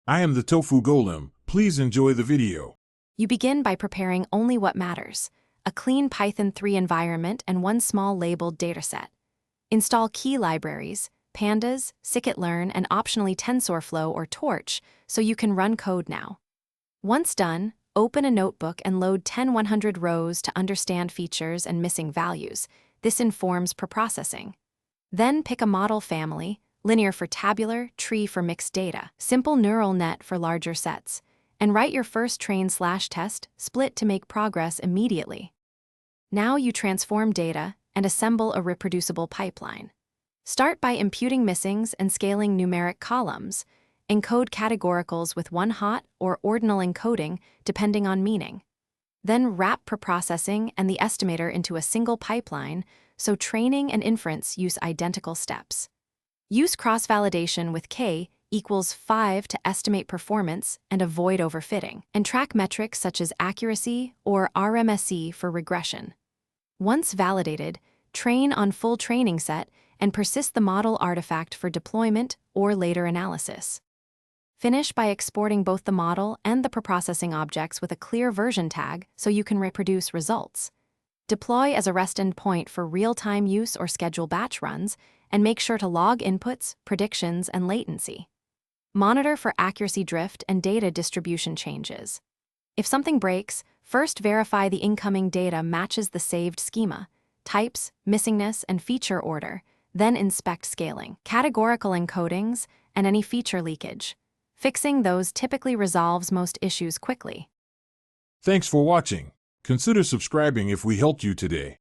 I am the tofu golem. Please enjoy the video. You begin by preparing only what matters: a clean Python 3 environment and one small labeled dataset. Install key libraries, pandas, scikit-learn, and optionally TensorFlow or Torch so you can run code now. Once done, open a notebook and load 100 rows to understand features and missing values. This informs preprocessing. Then pick a model family: linear for tabular, tree for mixed data, simple neural net for larger sets, and write your first train/test split to make progress immediately. Now you transform data and assemble a reproducible pipeline. Start by imputing missings and scaling numeric columns. Encode categoricals with one-hot or ordinal encoding depending on meaning. Then wrap preprocessing and the estimator into a single pipeline so training and inference use identical steps. Use cross-validation with k equals 5 to estimate performance and avoid overfitting, and track metrics such as accuracy or RMSE for regression. Once validated, train on full training set and persist the model artifact for deployment or later analysis. Finish by exporting both the model and the preprocessing objects with a clear version tag so you can reproduce results. Deploy as a REST endpoint for real-time use or schedule batch runs, and make sure to log inputs, predictions, and latency. Monitor for accuracy drift and data distribution changes. If something breaks, first verify the incoming data matches the saved schema, types, missingness, and feature order, then inspect scaling, categorical encodings, and any feature leakage. Fixing those typically resolves most issues quickly. Thanks for watching. Consider subscribing if we helped you today.